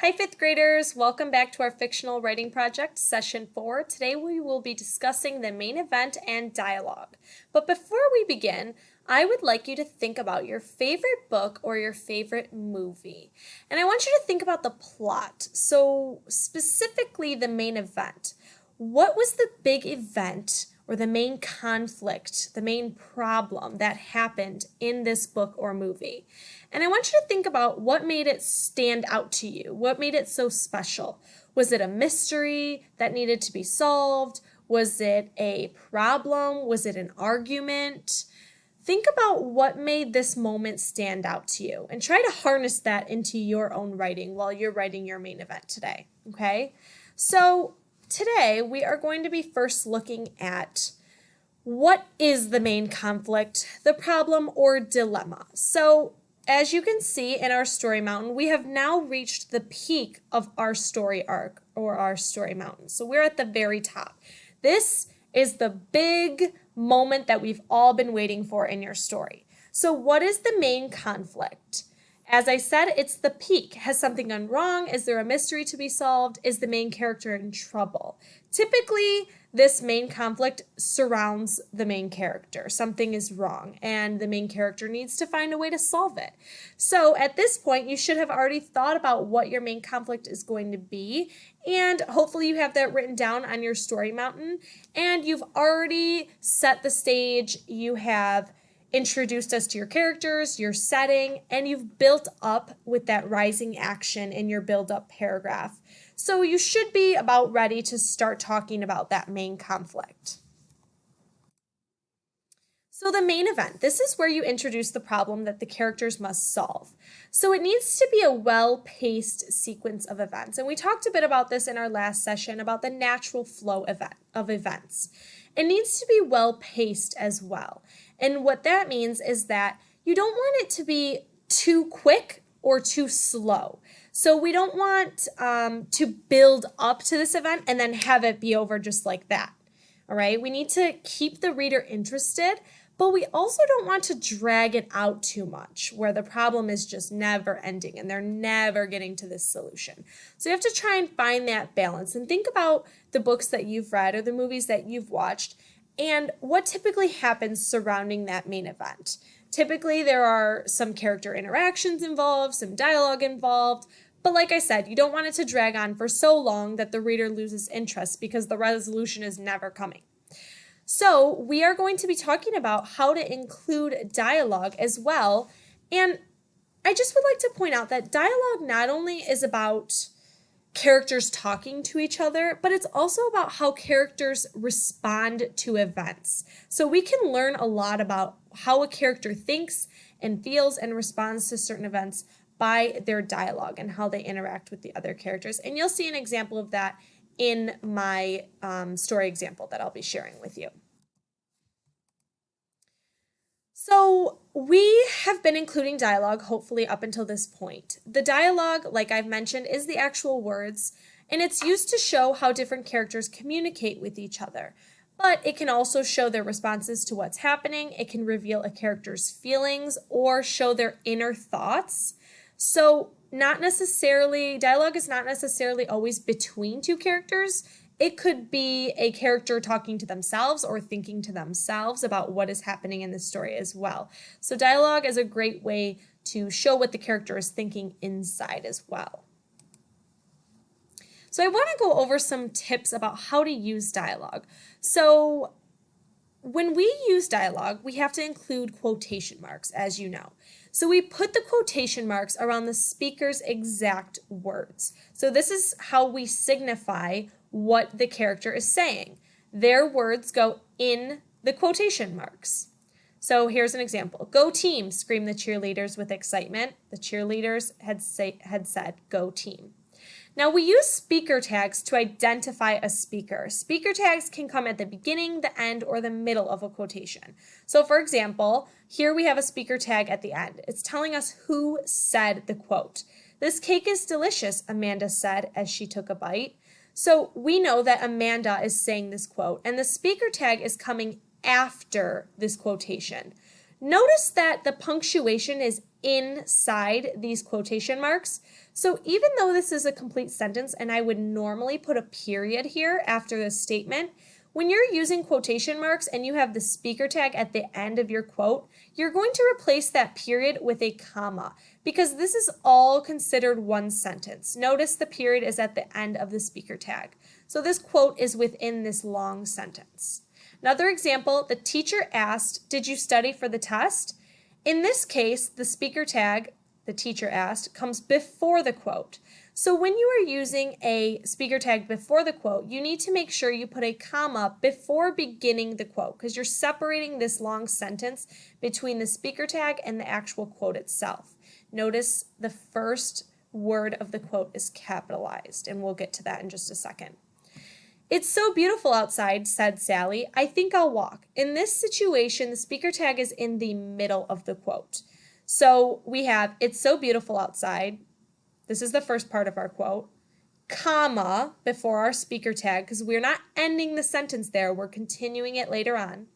Hi, fifth graders. Welcome back to our fictional writing project, session 4. Today we will be discussing the main event and dialogue. But before we begin, I would like you to think about your favorite book or your favorite movie. And I want you to think about the plot. So specifically the main event. What was the big event or the main conflict, the main problem that happened in this book or movie? And I want you to think about what made it stand out to you. What made it so special? Was it a mystery that needed to be solved? Was it a problem? Was it an argument? Think about what made this moment stand out to you and try to harness that into your own writing while you're writing your main event today, okay? So today we are going to be first looking at what is the main conflict, the problem, or dilemma. So as you can see in our story mountain, we have now reached the peak of our story arc or our story mountain. So we're at the very top. This is the big moment that we've all been waiting for in your story. So what is the main conflict? As I said, it's the peak. Has something gone wrong? Is there a mystery to be solved? Is the main character in trouble? Typically, this main conflict surrounds the main character. Something is wrong, and the main character needs to find a way to solve it. So at this point, you should have already thought about what your main conflict is going to be, and hopefully you have that written down on your story mountain, and you've already set the stage. You have introduced us to your characters, your setting, and you've built up with that rising action in your build-up paragraph. So you should be about ready to start talking about that main conflict. So the main event, this is where you introduce the problem that the characters must solve. So it needs to be a well-paced sequence of events. And we talked a bit about this in our last session about the natural flow of events. It needs to be well-paced as well. And what that means is that you don't want it to be too quick or too slow. So we don't want to build up to this event and then have it be over just like that. All right, we need to keep the reader interested, but we also don't want to drag it out too much where the problem is just never ending and they're never getting to this solution. So you have to try and find that balance and think about the books that you've read or the movies that you've watched and what typically happens surrounding that main event. Typically, there are some character interactions involved, some dialogue involved, but like I said, you don't want it to drag on for so long that the reader loses interest because the resolution is never coming. So we are going to be talking about how to include dialogue as well, and I just would like to point out that dialogue not only is about characters talking to each other, but it's also about how characters respond to events. So we can learn a lot about how a character thinks and feels and responds to certain events by their dialogue and how they interact with the other characters. And you'll see an example of that in my story example that I'll be sharing with you. So we have been including dialogue, hopefully up until this point. The dialogue, like I've mentioned, is the actual words, and it's used to show how different characters communicate with each other. But it can also show their responses to what's happening. It can reveal a character's feelings or show their inner thoughts. So dialogue is not necessarily always between two characters. It could be a character talking to themselves or thinking to themselves about what is happening in the story as well. So dialogue is a great way to show what the character is thinking inside as well. So I want to go over some tips about how to use dialogue. So when we use dialogue, we have to include quotation marks, as you know. So we put the quotation marks around the speaker's exact words. So this is how we signify what the character is saying. Their words go in the quotation marks. So here's an example. "Go team," screamed the cheerleaders with excitement. The cheerleaders had said, "Go team." Now we use speaker tags to identify a speaker. Speaker tags can come at the beginning, the end, or the middle of a quotation. So for example, here we have a speaker tag at the end. It's telling us who said the quote. "This cake is delicious," Amanda said as she took a bite. So we know that Amanda is saying this quote, and the speaker tag is coming after this quotation. Notice that the punctuation is inside these quotation marks. So even though this is a complete sentence and I would normally put a period here after the statement, when you're using quotation marks and you have the speaker tag at the end of your quote, you're going to replace that period with a comma because this is all considered one sentence. Notice the period is at the end of the speaker tag. So this quote is within this long sentence. Another example, the teacher asked, "Did you study for the test?" In this case, the speaker tag, the teacher asked, comes before the quote. So when you are using a speaker tag before the quote, you need to make sure you put a comma before beginning the quote because you're separating this long sentence between the speaker tag and the actual quote itself. Notice the first word of the quote is capitalized, and we'll get to that in just a second. "It's so beautiful outside," said Sally. "I think I'll walk." In this situation, the speaker tag is in the middle of the quote. So we have, "It's so beautiful outside." This is the first part of our quote, comma before our speaker tag because we're not ending the sentence there. We're continuing it later on.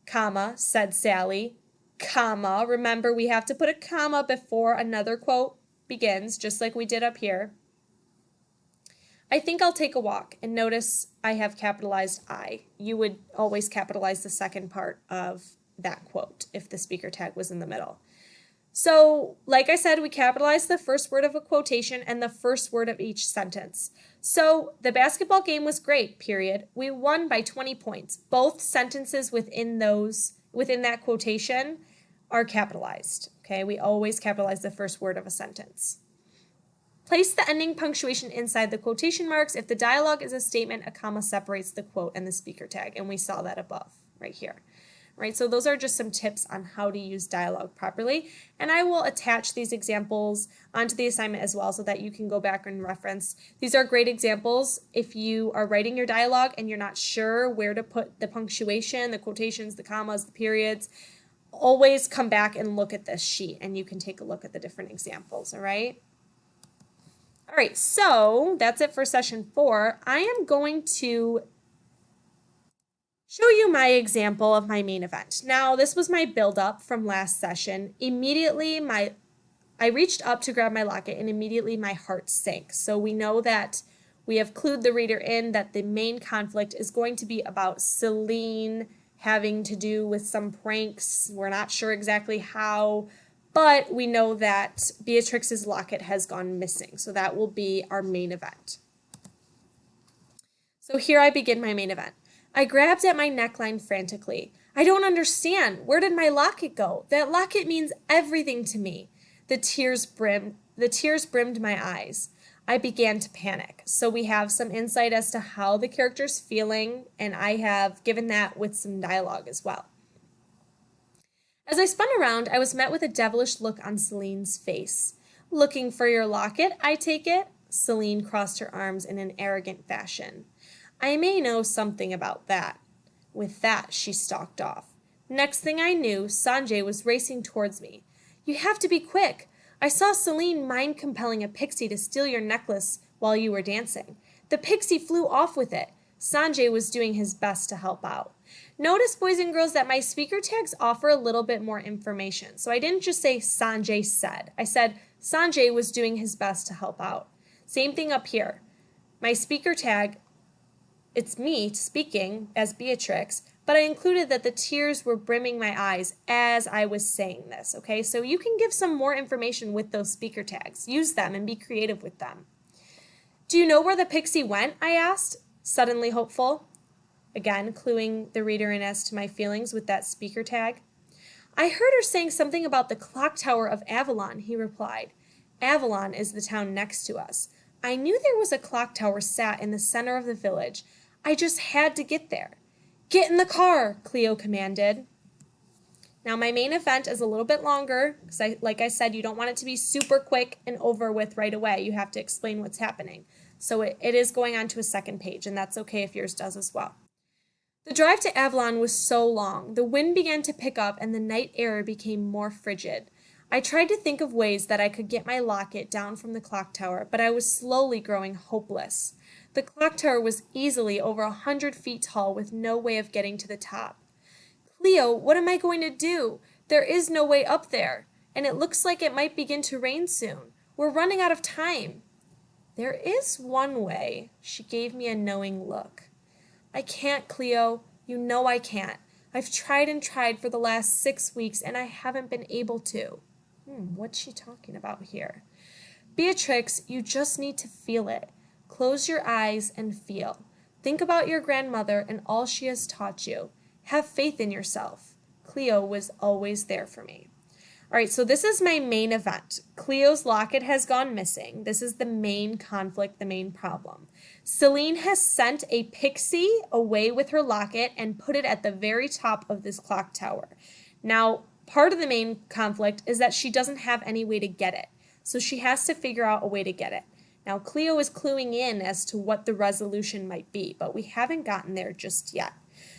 Comma, "said Sally." Comma, remember we have to put a comma before another quote begins, just like we did up here. "I think I'll take a walk." And notice I have capitalized I. You would always capitalize the second part of that quote if the speaker tag was in the middle. So, like I said, we capitalized the first word of a quotation and the first word of each sentence. So, the basketball game was great, period. We won by 20 points. Both sentences within that quotation are capitalized. Okay, we always capitalize the first word of a sentence. Place the ending punctuation inside the quotation marks. If the dialogue is a statement, a comma separates the quote and the speaker tag, and we saw that above, right here. Right, so those are just some tips on how to use dialogue properly, and I will attach these examples onto the assignment as well so that you can go back and reference. These are great examples if you are writing your dialogue and you're not sure where to put the punctuation, the quotations, the commas, the periods. Always come back and look at this sheet and you can take a look at the different examples, all right? All right, so that's it for session 4. I am going to show you my example of my main event. Now, this was my build-up from last session. Immediately, I reached up to grab my locket and immediately my heart sank. So we know that we have clued the reader in that the main conflict is going to be about Celine having to do with some pranks. We're not sure exactly how, but we know that Beatrix's locket has gone missing. So that will be our main event. So here I begin my main event. I grabbed at my neckline frantically. "I don't understand. Where did my locket go? That locket means everything to me." The tears brimmed my eyes. I began to panic. So we have some insight as to how the character's feeling, and I have given that with some dialogue as well. As I spun around, I was met with a devilish look on Celine's face. "Looking for your locket, I take it?" Celine crossed her arms in an arrogant fashion. "I may know something about that." With that, she stalked off. Next thing I knew, Sanjay was racing towards me. "You have to be quick. I saw Celine mind-compelling a pixie to steal your necklace while you were dancing. The pixie flew off with it." Sanjay was doing his best to help out. Notice, boys and girls, that my speaker tags offer a little bit more information. So I didn't just say Sanjay said. I said Sanjay was doing his best to help out. Same thing up here. My speaker tag, it's me speaking as Beatrix, but I included that the tears were brimming my eyes as I was saying this, okay? So you can give some more information with those speaker tags. Use them and be creative with them. "Do you know where the pixie went?" I asked, suddenly hopeful. Again, cluing the reader in as to my feelings with that speaker tag. "I heard her saying something about the clock tower of Avalon," he replied. "Avalon is the town next to us. I knew there was a clock tower sat in the center of the village. I just had to get there." "Get in the car," Cleo commanded. Now my main event is a little bit longer because like I said, you don't want it to be super quick and over with right away. You have to explain what's happening. So it is going on to a second page, and that's okay if yours does as well. The drive to Avalon was so long. The wind began to pick up and the night air became more frigid. I tried to think of ways that I could get my locket down from the clock tower, but I was slowly growing hopeless. The clock tower was easily over 100 feet tall with no way of getting to the top. "Cleo, what am I going to do? There is no way up there." and it looks like it might begin to rain soon. We're running out of time." "There is one way." She gave me a knowing look. "I can't, Cleo. You know I can't. I've tried and tried for the last 6 weeks, and I haven't been able to." What's she talking about here? "Beatrix, you just need to feel it. Close your eyes and feel. Think about your grandmother and all she has taught you. Have faith in yourself. Cleo was always there for me." All right, so this is my main event. Cleo's locket has gone missing. This is the main conflict, the main problem. Celine has sent a pixie away with her locket and put it at the very top of this clock tower. Now, part of the main conflict is that she doesn't have any way to get it, so she has to figure out a way to get it. Now, Cleo is cluing in as to what the resolution might be, but we haven't gotten there just yet.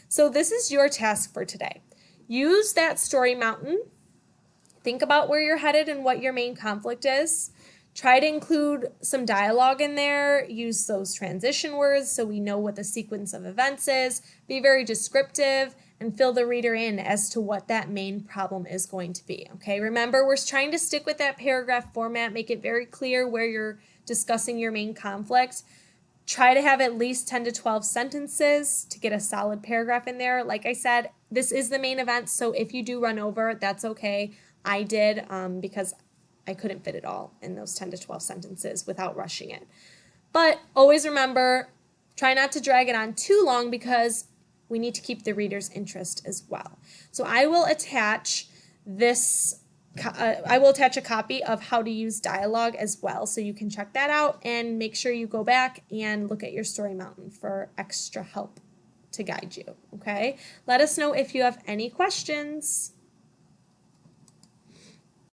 So this is your task for today. Use that story mountain. Think about where you're headed and what your main conflict is. Try to include some dialogue in there. Use those transition words so we know what the sequence of events is. Be very descriptive and fill the reader in as to what that main problem is going to be. Okay, remember, we're trying to stick with that paragraph format, make it very clear where you're discussing your main conflict. Try to have at least 10 to 12 sentences to get a solid paragraph in there. Like I said, this is the main event, so if you do run over, that's okay. I did because I couldn't fit it all in those 10 to 12 sentences without rushing it. But always remember, try not to drag it on too long because we need to keep the reader's interest as well. So I will attach a copy of how to use Dialog as well, so you can check that out and make sure you go back and look at your story mountain for extra help to guide you, okay? Let us know if you have any questions.